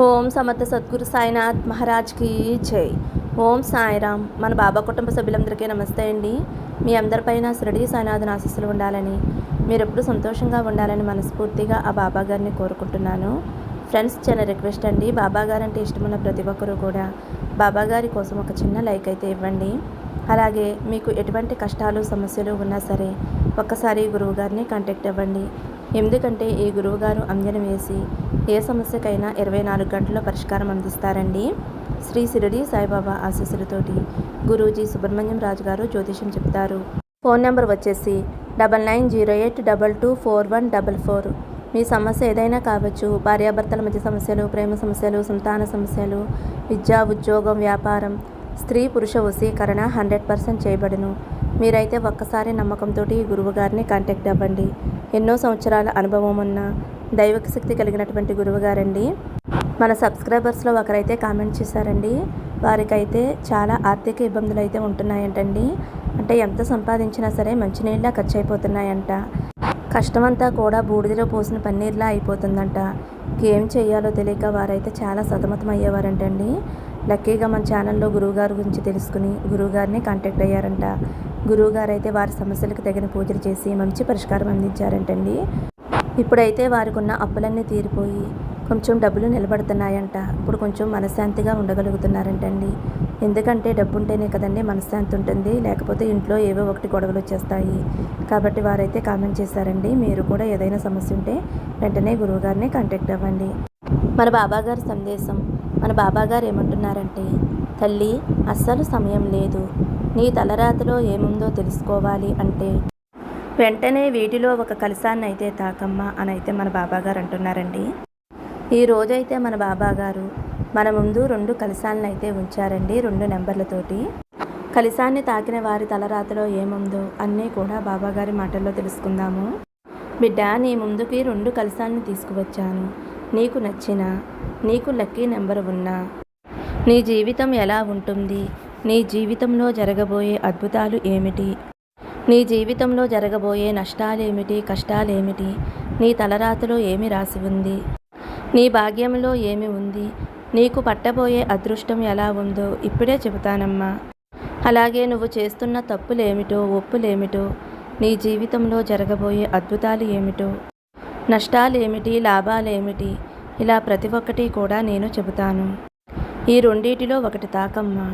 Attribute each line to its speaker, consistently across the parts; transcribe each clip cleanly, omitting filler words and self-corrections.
Speaker 1: ఓం సమర్థ సద్గురు సాయినాథ్ మహారాజ్కి జై. ఓం సాయిరామ్. మన బాబా కుటుంబ సభ్యులందరికీ నమస్తే అండి. మీ అందరిపైన షిరిడీ సాయినాథుని ఆశీస్సులు ఉండాలని, మీరు ఎప్పుడు సంతోషంగా ఉండాలని మనస్ఫూర్తిగా ఆ బాబా గారిని కోరుకుంటున్నాను. ఫ్రెండ్స్, చిన్న రిక్వెస్ట్ అండి, బాబా గారు అంటే ఇష్టమున్న ప్రతి ఒక్కరూ కూడా బాబా గారి కోసం ఒక చిన్న లైక్ అయితే ఇవ్వండి. అలాగే మీకు ఎటువంటి కష్టాలు సమస్యలు ఉన్నా సరే ఒక్కసారి గురువు గారిని కాంటాక్ట్ అవ్వండి. ఎందుకంటే ఈ గురువుగారు అంజనం వేసి ఏ సమస్యకైనా 24 గంటల్లో పరిష్కారం అందిస్తారండి. శ్రీ షిరిడీ సాయిబాబా ఆశీస్సులతోటి గురూజీ సుబ్రహ్మణ్యం రాజు గారు జ్యోతిషం చెప్తారు. ఫోన్ నెంబర్ వచ్చేసి 9908224144. మీ సమస్య ఏదైనా కావచ్చు. భార్యాభర్తల మధ్య సమస్యలు, ప్రేమ సమస్యలు, సంతాన సమస్యలు, విద్య, ఉద్యోగం, వ్యాపారం, స్త్రీ పురుష వశీకరణ 100% చేయబడును. మీరైతే ఒక్కసారి నమ్మకంతో ఈ గురువు గారిని కాంటాక్ట్ అవ్వండి. ఎన్నో సంవత్సరాల అనుభవం ఉన్న దైవిక శక్తి కలిగినటువంటి గురువుగారండి. మన సబ్స్క్రైబర్స్లో ఒకరైతే కామెంట్ చేశారండి, వారికైతే చాలా ఆర్థిక ఇబ్బందులు అయితే ఉంటున్నాయంటండి. అంటే ఎంత సంపాదించినా సరే మంచినీళ్ళ ఖర్చు అయిపోతున్నాయంట. కష్టమంతా కూడా బూడిదలో పోసిన పన్నీర్లా అయిపోతుందంట. ఏం చేయాలో తెలియక వారైతే చాలా సతమతం అయ్యేవారంటండి. లక్కీగా మన ఛానల్లో గురువుగారి గురించి తెలుసుకుని గురువుగారిని కాంటాక్ట్ అయ్యారంట. గురువుగారు అయితే వారి సమస్యలకు తగిన పూజలు చేసి మంచి పరిష్కారం అందించారంటండి. ఇప్పుడైతే వారికి ఉన్న అప్పులన్నీ తీరిపోయి కొంచెం డబ్బులు నిలబడుతున్నాయంట. ఇప్పుడు కొంచెం మనశ్శాంతిగా ఉండగలుగుతున్నారంటండి. ఎందుకంటే డబ్బు ఉంటేనే కదండి మనశ్శాంతి ఉంటుంది, లేకపోతే ఇంట్లో ఏవో ఒకటి గొడవలు వచ్చేస్తాయి. కాబట్టి వారైతే కామెంట్ చేశారండి. మీరు కూడా ఏదైనా సమస్య ఉంటే వెంటనే గురువుగారిని కాంటాక్ట్ అవ్వండి. మన బాబాగారి సందేశం. మన బాబాగారు ఏమంటున్నారంటే, తల్లి, అస్సలు సమయం లేదు. నీ తలరాతలో ఏముందో తెలుసుకోవాలి అంటే వెంటనే వీటిలో ఒక కలశాన్ని అయితే తాకమ్మా అని అయితే మన బాబాగారు అంటున్నారండి. ఈ రోజైతే మన బాబాగారు మన ముందు 2 కలశాలను అయితే ఉంచారండి, 2 నెంబర్లతోటి. కలశాన్ని తాకిన వారి తలరాతలో ఏముందో అన్నీ కూడా బాబాగారి మాటల్లో తెలుసుకుందాము. బిడ్డ, నీ ముందుకి 2 కలశాలను తీసుకువచ్చాను. నీకు నచ్చిన, నీకు లక్కీ నెంబర్ ఉన్నా నీ జీవితం ఎలా ఉంటుంది, నీ జీవితంలో జరగబోయే అద్భుతాలు ఏమిటి, నీ జీవితంలో జరగబోయే నష్టాలేమిటి, కష్టాలేమిటి, నీ తలరాతలో ఏమి రాసి ఉంది, నీ భాగ్యంలో ఏమి ఉంది, నీకు పట్టబోయే అదృష్టం ఎలా ఉందో ఇప్పుడే చెబుతానమ్మా. అలాగే నువ్వు చేస్తున్న తప్పులేమిటో, ఒప్పులేమిటో, నీ జీవితంలో జరగబోయే అద్భుతాలు ఏమిటో, నష్టాలేమిటి, లాభాలేమిటి, ఇలా ప్రతి ఒక్కటి కూడా నేను చెబుతాను. ఈ రెండిటిలో ఒకటి తాకమ్మా.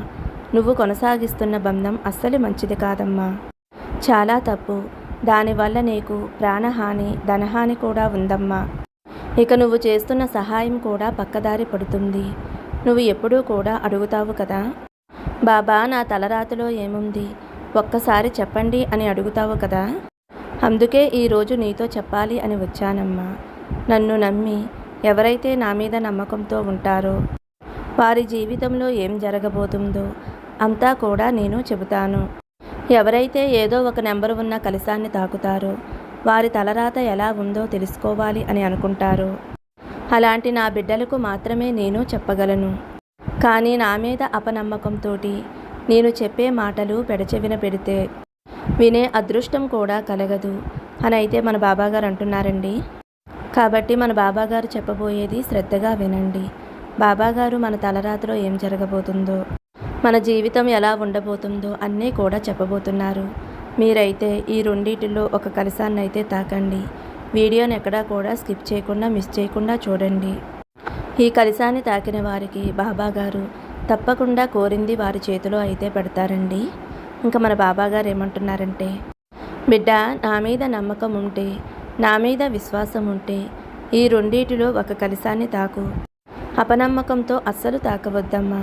Speaker 1: నువ్వు కొనసాగిస్తున్న బంధం అస్సలు మంచిది కాదమ్మా, చాలా తప్పు. దానివల్ల నీకు ప్రాణహాని, ధనహాని కూడా ఉందమ్మా. ఇక నువ్వు చేస్తున్న సహాయం కూడా పక్కదారి పడుతుంది. నువ్వు ఎప్పుడూ కూడా అడుగుతావు కదా, బాబా నా తలరాతలో ఏముంది ఒక్కసారి చెప్పండి అని అడుగుతావు కదా. అందుకే ఈరోజు నీతో చెప్పాలి అని వచ్చానమ్మా. నన్ను నమ్మి ఎవరైతే నా మీద నమ్మకంతో ఉంటారో వారి జీవితంలో ఏం జరగబోతుందో అంతా కూడా నేను చెబుతాను. ఎవరైతే ఏదో ఒక నెంబర్ ఉన్న కలశాన్ని తాకుతారో వారి తలరాత ఎలా ఉందో తెలుసుకోవాలి అని అనుకుంటారో అలాంటి నా బిడ్డలకు మాత్రమే నేను చెప్పగలను. కానీ నా మీద అపనమ్మకంతో నేను చెప్పే మాటలు పెడచెవిన పెడితే వినే అదృష్టం కూడా కలగదు అని అయితే మన బాబాగారు అంటున్నారండి. కాబట్టి మన బాబాగారు చెప్పబోయేది శ్రద్ధగా వినండి. బాబాగారు మన తలరాతలో ఏం జరగబోతుందో, మన జీవితం ఎలా ఉండబోతుందో అన్నీ కూడా చెప్పబోతున్నారు. మీరైతే ఈ రెండిటిలో ఒక కలశాన్ని అయితే తాకండి. వీడియోని ఎక్కడా కూడా స్కిప్ చేయకుండా, మిస్ చేయకుండా చూడండి. ఈ కలశాన్ని తాకిన వారికి బాబాగారు తప్పకుండా కోరింది వారి చేతిలో అయితే పెడతారండి. ఇంకా మన బాబాగారు ఏమంటున్నారంటే, బిడ్డ, నా మీద నమ్మకం ఉంటే, నా మీద విశ్వాసం ఉంటే ఈ రెండిటిలో ఒక కలశాన్ని తాకు. అపనమ్మకంతో అస్సలు తాకవద్దమ్మా.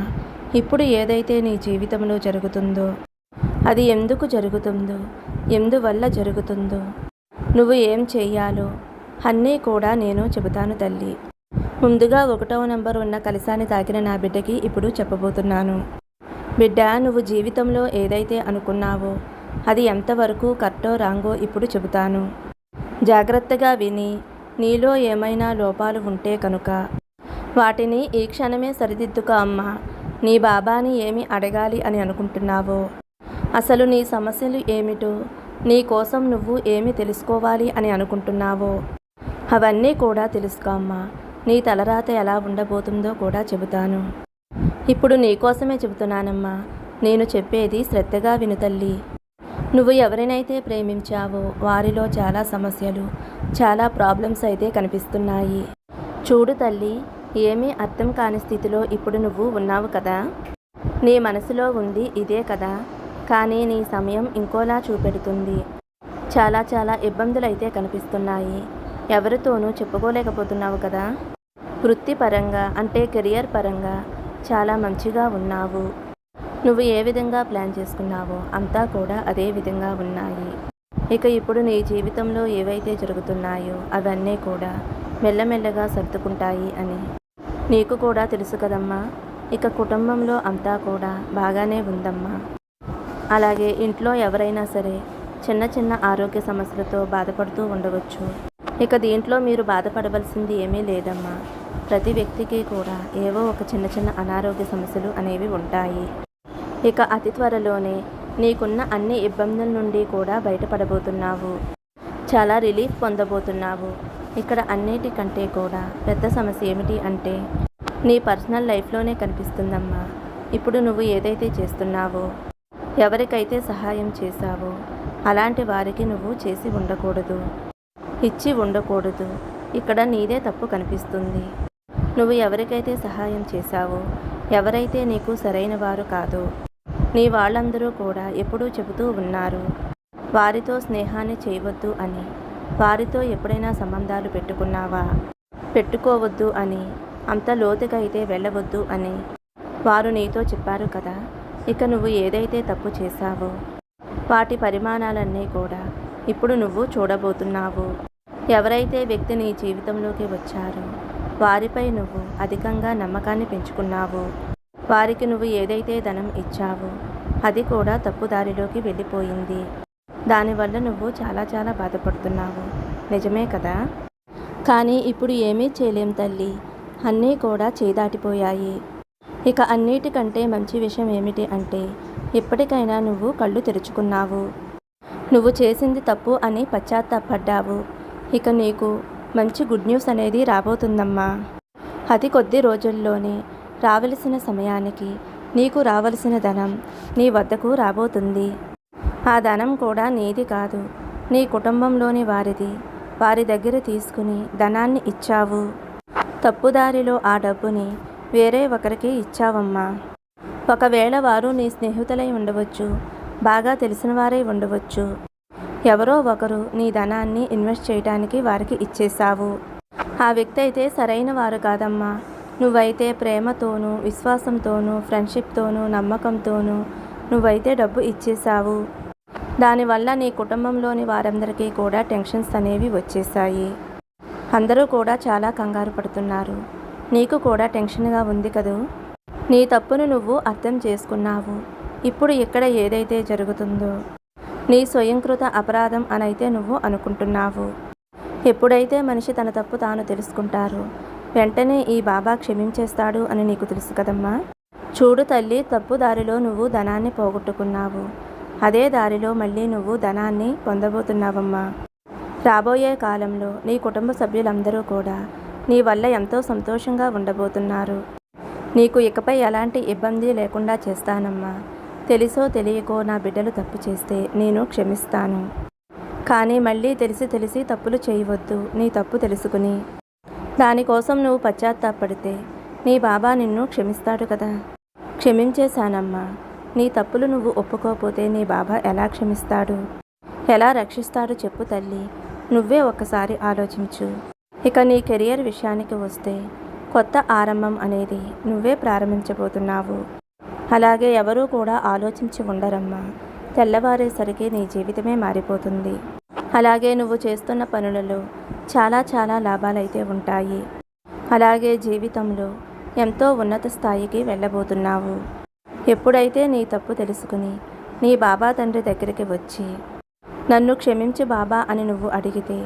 Speaker 1: ఇప్పుడు ఏదైతే నీ జీవితంలో జరుగుతుందో అది ఎందుకు జరుగుతుందో, ఎందువల్ల జరుగుతుందో, నువ్వు ఏం చెయ్యాలో అన్నీ కూడా నేను చెబుతాను తల్లి. ముందుగా 1వ నెంబర్ ఉన్న కలశాన్ని తాకిన నా బిడ్డకి ఇప్పుడు చెప్పబోతున్నాను. బిడ్డ, నువ్వు జీవితంలో ఏదైతే అనుకున్నావో అది ఎంతవరకు కరెక్టో రాంగో ఇప్పుడు చెబుతాను. జాగ్రత్తగా విని నీలో ఏమైనా లోపాలు ఉంటే కనుక వాటిని ఈ క్షణమే సరిదిద్దుకో అమ్మా. నీ బాబాని ఏమి అడగాలి అని అనుకుంటున్నావో, అసలు నీ సమస్యలు ఏమిటో, నీ కోసం నువ్వు ఏమి తెలుసుకోవాలి అని అనుకుంటున్నావో అవన్నీ కూడా తెలుసుకో అమ్మా. నీ తలరాత ఎలా ఉండబోతుందో కూడా చెబుతాను. ఇప్పుడు నీకోసమే చెబుతున్నానమ్మా. నేను చెప్పేది శ్రద్ధగా విను తల్లి. నువ్వు ఎవరినైతే ప్రేమించావో వారిలో చాలా సమస్యలు, చాలా ప్రాబ్లమ్స్ అయితే కనిపిస్తున్నాయి. చూడు తల్లి, ఏమీ అర్థం కాని స్థితిలో ఇప్పుడు నువ్వు ఉన్నావు కదా. నీ మనసులో ఉంది ఇదే కదా, కానీ నీ సమయం ఇంకోలా చూపెడుతుంది. చాలా చాలా ఇబ్బందులైతే కనిపిస్తున్నాయి. ఎవరితోనూ చెప్పుకోలేకపోతున్నావు కదా. వృత్తిపరంగా అంటే కెరియర్ పరంగా చాలా మంచిగా ఉన్నావు. నువ్వు ఏ విధంగా ప్లాన్ చేసుకున్నావో అంతా కూడా అదే విధంగా ఉన్నాయి. ఇక ఇప్పుడు నీ జీవితంలో ఏవైతే జరుగుతున్నాయో అవన్నీ కూడా మెల్లమెల్లగా సర్దుకుంటాయి అని నీకు కూడా తెలుసు కదమ్మా. ఇక కుటుంబంలో అంతా కూడా బాగానే ఉందమ్మా. అలాగే ఇంట్లో ఎవరైనా సరే చిన్న చిన్న ఆరోగ్య సమస్యలతో బాధపడుతూ ఉండవచ్చు. ఇక దీంట్లో మీరు బాధపడవలసింది ఏమీ లేదమ్మా. ప్రతి వ్యక్తికి కూడా ఏవో ఒక చిన్న చిన్న అనారోగ్య సమస్యలు అనేవి ఉంటాయి. ఇక అతి త్వరలోనే నీకున్న అన్ని ఇబ్బందుల నుండి కూడా బయటపడబోతున్నావు. చాలా రిలీఫ్ పొందబోతున్నావు. ఇక్కడ అన్నిటికంటే కూడా పెద్ద సమస్య ఏమిటి అంటే నీ పర్సనల్ లైఫ్లోనే కనిపిస్తుందమ్మా. ఇప్పుడు నువ్వు ఏదైతే చేస్తున్నావో, ఎవరికైతే సహాయం చేశావో అలాంటి వారికి నువ్వు చేసి ఉండకూడదు, ఇచ్చి ఉండకూడదు. ఇక్కడ నీదే తప్పు కనిపిస్తుంది. నువ్వు ఎవరికైతే సహాయం చేశావో, ఎవరైతే నీకు సరైన వారు కాదో, నీ వాళ్ళందరూ కూడా ఎప్పుడూ చెబుతూ ఉన్నారు వారితో స్నేహాన్ని చేయవద్దు అని. వారితో ఎప్పుడైనా సంబంధాలు పెట్టుకున్నావా? పెట్టుకోవద్దు అని, అంత లోతుగా అయితే వెళ్ళవద్దు అని వారు నీతో చెప్పారు కదా. ఇక నువ్వు ఏదైతే తప్పు చేశావో వాటి పరిమాణాలన్నీ కూడా ఇప్పుడు నువ్వు చూడబోతున్నావు. ఎవరైతే వ్యక్తి నీ జీవితంలోకి వచ్చారో వారిపై నువ్వు అధికంగా నమ్మకాన్ని పెంచుకున్నావు. వారికి నువ్వు ఏదైతే ధనం ఇచ్చావో అది కూడా తప్పుదారిలోకి వెళ్ళిపోయింది. దానివల్ల నువ్వు చాలా చాలా బాధపడుతున్నావు. నిజమే కదా. కానీ ఇప్పుడు ఏమీ చేయలేం తల్లి. అన్నీ కూడా చేదాటిపోయాయి. ఇక అన్నిటికంటే మంచి విషయం ఏమిటి అంటే ఇప్పటికైనా నువ్వు కళ్ళు తెరుచుకున్నావు. నువ్వు చేసింది తప్పు అని పశ్చాత్తాపడ్డావు. ఇక నీకు మంచి గుడ్ న్యూస్ అనేది రాబోతుందమ్మా. అతి కొద్ది రోజుల్లోనే రావలసిన సమయానికి నీకు రావలసిన ధనం నీ వద్దకు రాబోతుంది. ఆ ధనం కూడా నీది కాదు, నీ కుటుంబంలోని వారిది. వారి దగ్గర తీసుకుని ధనాన్ని ఇచ్చావు. తప్పుదారిలో ఆ డబ్బుని వేరే ఒకరికి ఇచ్చావమ్మా. ఒకవేళ వారు నీ స్నేహితులై ఉండవచ్చు, బాగా తెలిసిన వారై ఉండవచ్చు. ఎవరో ఒకరు నీ ధనాన్ని ఇన్వెస్ట్ చేయడానికి వారికి ఇచ్చేశావు. ఆ వ్యక్తి అయితే సరైన వారు కాదమ్మా. నువ్వైతే ప్రేమతోనూ, విశ్వాసంతోనూ, ఫ్రెండ్షిప్తోనూ, నమ్మకంతోనూ నువ్వైతే డబ్బు ఇచ్చేశావు. దానివల్ల నీ కుటుంబంలోని వారందరికీ కూడా టెన్షన్స్ అనేవి వచ్చేసాయి. అందరూ కూడా చాలా కంగారు పడుతున్నారు. నీకు కూడా టెన్షన్గా ఉంది కదూ. నీ తప్పును నువ్వు అర్థం చేసుకున్నావు. ఇప్పుడు ఇక్కడ ఏదైతే జరుగుతుందో నీ స్వయంకృత అపరాధం అనైతే నువ్వు అనుకుంటున్నావు. ఎప్పుడైతే మనిషి తన తప్పు తాను తెలుసుకుంటారో వెంటనే ఈ బాబా క్షమించేస్తాడు అని నీకు తెలుసు కదమ్మా. చూడు తల్లి, తప్పు దారిలో నువ్వు ధనాన్ని పోగొట్టుకున్నావు. అదే దారిలో మళ్ళీ నువ్వు ధనాన్ని పొందబోతున్నావమ్మా. రాబోయే కాలంలో నీ కుటుంబ సభ్యులందరూ కూడా నీ వల్ల ఎంతో సంతోషంగా ఉండబోతున్నారు. నీకు ఇకపై ఎలాంటి ఇబ్బంది లేకుండా చేస్తానమ్మా. తెలిసో తెలియకో నా బిడ్డలు తప్పు చేస్తే నేను క్షమిస్తాను. కానీ మళ్ళీ తెలిసి తప్పులు చేయవద్దు. నీ తప్పు తెలుసుకుని దానికోసం నువ్వు పశ్చాత్తాపడితే నీ బాబా నిన్ను క్షమిస్తాడు కదా. క్షమించేశానమ్మా. నీ తప్పులు నువ్వు ఒప్పుకోకపోతే నీ బాబా ఎలా క్షమిస్తాడు, ఎలా రక్షిస్తాడు చెప్పు తల్లి. నువ్వే ఒక్కసారి ఆలోచించు. ఇక నీ కెరియర్ విషయానికి వస్తే కొత్త ఆరంభం అనేది నువ్వే ప్రారంభించబోతున్నావు. అలాగే ఎవరూ కూడా ఆలోచించి ఉండరమ్మా. తెల్లవారేసరికి నీ జీవితమే మారిపోతుంది. అలాగే నువ్వు చేస్తున్న పనులలో చాలా చాలా లాభాలైతే ఉంటాయి. అలాగే జీవితంలో ఎంతో ఉన్నత స్థాయికి వెళ్ళబోతున్నావు. ఎప్పుడైతే నీ తప్పు తెలుసుకుని నీ బాబా తండ్రి దగ్గరికి వచ్చి నన్ను క్షమించు బాబా అని నువ్వు అడిగితే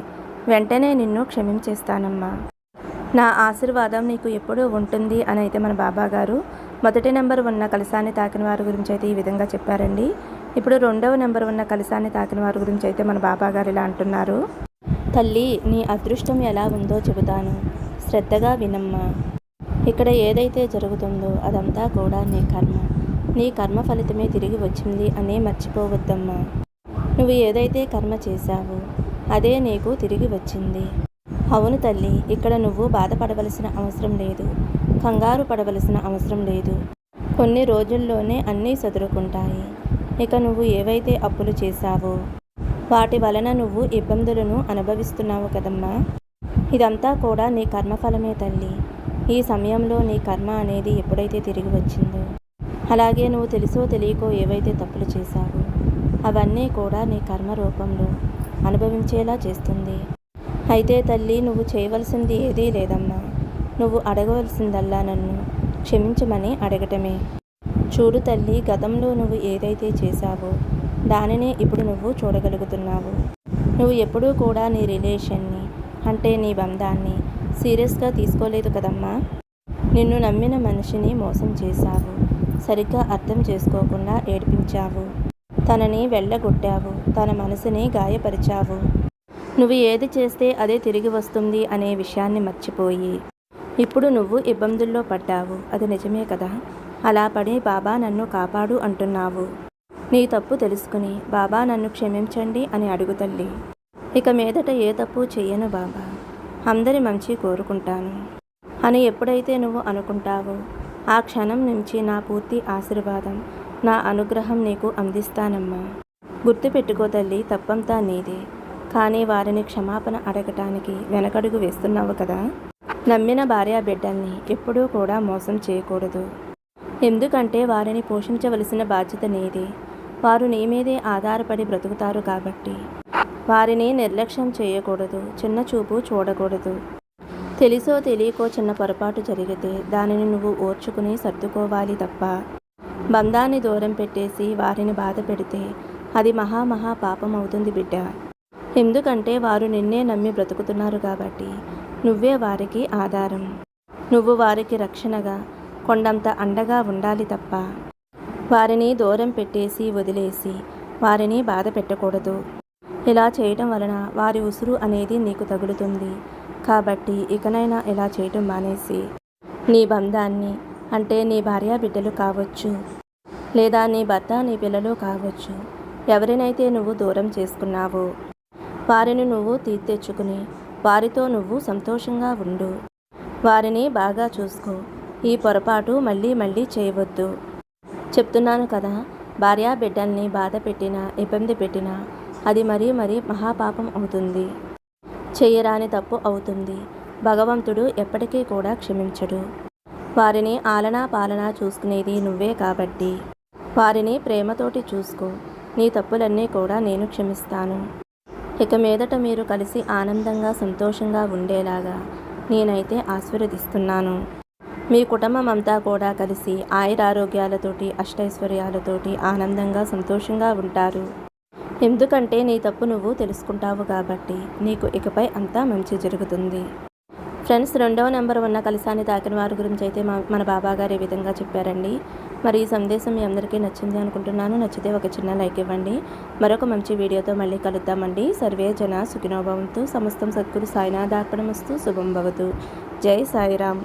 Speaker 1: వెంటనే నిన్ను క్షమించేస్తానమ్మా. నా ఆశీర్వాదం నీకు ఎప్పుడూ ఉంటుంది అని అయితే మన బాబా గారు మొదటి నెంబర్ ఉన్న కలశాన్ని తాకిన వారి గురించి అయితే ఈ విధంగా చెప్పారండి. ఇప్పుడు 2వ నెంబర్ ఉన్న కలశాన్ని తాకిన వారి గురించి అయితే మన బాబా గారు ఇలా అంటున్నారు. తల్లి, నీ అదృష్టం ఎలా ఉందో చెబుతాను. శ్రద్ధగా వినమ్మా. ఇక్కడ ఏదైతే జరుగుతుందో అదంతా కూడా నీ కర్మ. నీ కర్మ ఫలితమే తిరిగి వచ్చింది అని మర్చిపోవద్దమ్మా. నువ్వు ఏదైతే కర్మ చేశావో అదే నీకు తిరిగి వచ్చింది. అవును తల్లి, ఇక్కడ నువ్వు బాధపడవలసిన అవసరం లేదు, కంగారు పడవలసిన అవసరం లేదు. కొన్ని రోజుల్లోనే అన్నీ సదురుకుంటాయి. ఇక నువ్వు ఏవైతే అప్పులు చేశావో వాటి వలన నువ్వు ఇబ్బందులను అనుభవిస్తున్నావు కదమ్మా. ఇదంతా కూడా నీ కర్మఫలమే తల్లి. ఈ సమయంలో నీ కర్మ అనేది ఎప్పుడైతే తిరిగి వచ్చిందో, అలాగే నువ్వు తెలుసో తెలియకో ఏవైతే తప్పులు చేశావో అవన్నీ కూడా నీ కర్మ రూపంలో అనుభవించేలా చేస్తుంది. అయితే తల్లి, నువ్వు చేయవలసింది ఏదీ లేదమ్మా. నువ్వు అడగవలసిందల్లా నన్ను క్షమించమని అడగటమే. చూడు తల్లి, గతంలో నువ్వు ఏదైతే చేశావో దానినే ఇప్పుడు నువ్వు చూడగలుగుతున్నావు. నువ్వు ఎప్పుడూ కూడా నీ రిలేషన్ని, అంటే నీ బంధాన్ని సీరియస్గా తీసుకోలేదు కదమ్మా. నిన్ను నమ్మిన మనిషిని మోసం చేశావు, సరిగ్గా అర్థం చేసుకోకుండా ఏడిపించావు, తనని వెళ్ళగొట్టావు, తన మనసుని గాయపరిచావు. నువ్వు ఏది చేస్తే అదే తిరిగి వస్తుంది అనే విషయాన్ని మర్చిపోయి ఇప్పుడు నువ్వు ఇబ్బందుల్లో పడ్డావు. అది నిజమే కదా. అలా పడి బాబా నన్ను కాపాడు అంటున్నావు. నీ తప్పు తెలుసుకుని బాబా నన్ను క్షమించండి అని అడుగు తల్లి. ఇక మీదట ఏ తప్పు చెయ్యను బాబా, అందరి మంచి కోరుకుంటాను అని ఎప్పుడైతే నువ్వు అనుకుంటావో ఆ క్షణం నుంచి నా పూర్తి ఆశీర్వాదం, నా అనుగ్రహం నీకు అందిస్తానమ్మా. గుర్తుపెట్టుకో తల్లి, తప్పంతా నీదే. కానీ వారిని క్షమాపణ అడగటానికి వెనకడుగు వేస్తున్నావు కదా. నమ్మిన భార్యా బిడ్డల్ని ఎప్పుడూ కూడా మోసం చేయకూడదు. ఎందుకంటే వారిని పోషించవలసిన బాధ్యత నీదే. వారు నీ మీదే ఆధారపడి బ్రతుకుతారు కాబట్టి వారిని నిర్లక్ష్యం చేయకూడదు, చిన్న చూపు చూడకూడదు. తెలిసో తెలియకో చిన్న పొరపాటు జరిగితే దానిని నువ్వు ఓర్చుకుని సర్దుకోవాలి తప్ప బంధాన్ని దూరం పెట్టేసి వారిని బాధ పెడితే అది మహా పాపం అవుతుంది బిడ్డ. ఎందుకంటే వారు నిన్నే నమ్మి బ్రతుకుతున్నారు కాబట్టి నువ్వే వారికి ఆధారం. నువ్వు వారికి రక్షణగా, కొండంత అండగా ఉండాలి తప్ప వారిని దూరం పెట్టేసి వదిలేసి వారిని బాధ పెట్టకూడదు. ఇలా చేయటం వలన వారి ఉసురు అనేది నీకు తగులుతుంది. కాబట్టి ఇకనైనా ఇలా చేయటం మానేసి నీ బంధాన్ని, అంటే నీ భార్యా బిడ్డలు కావచ్చు, లేదా నీ భర్త నీ పిల్లలు కావచ్చు, ఎవరినైతే నువ్వు దూరం చేసుకున్నావో వారిని నువ్వు తెచ్చుకుని వారితో నువ్వు సంతోషంగా ఉండు. వారిని బాగా చూసుకో. ఈ పొరపాటు మళ్ళీ చేయవద్దు. చెప్తున్నాను కదా, భార్యా బిడ్డల్ని బాధ పెట్టినా ఇబ్బంది పెట్టినా అది మరీ మహాపాపం అవుతుంది. చెయ్యరాని తప్పు అవుతుంది. భగవంతుడు ఎప్పటికీ కూడా క్షమించడు. వారిని ఆలనా పాలనా చూసుకునేది నువ్వే కాబట్టి వారిని ప్రేమతోటి చూసుకో. నీ తప్పులన్నీ కూడా నేను క్షమిస్తాను. ఇక మీదట మీరు కలిసి ఆనందంగా సంతోషంగా ఉండేలాగా నేనైతే ఆశీర్వదిస్తున్నాను. మీ కుటుంబం అంతా కూడా కలిసి ఆయురారోగ్యాలతోటి అష్టైశ్వర్యాలతోటి ఆనందంగా సంతోషంగా ఉంటారు. ఎందుకంటే నీ తప్పు నువ్వు తెలుసుకుంటావు కాబట్టి నీకు ఇకపై అంతా మంచి జరుగుతుంది. ఫ్రెండ్స్, 2వ నెంబర్ ఉన్న కలశాన్ని తాకిన వారి గురించి అయితే మన బాబాగారు ఈ విధంగా చెప్పారండి. మరి ఈ సందేశం మీ అందరికీ నచ్చింది అనుకుంటున్నాను. నచ్చితే ఒక చిన్న లైక్ ఇవ్వండి. మరొక మంచి వీడియోతో మళ్ళీ కలుద్దామండి. సర్వే జన సుఖినో భవంతు. సమస్తం సద్గురు సాయినాథార్పణమస్తు. శుభం భవతు. జై సాయిరామ్.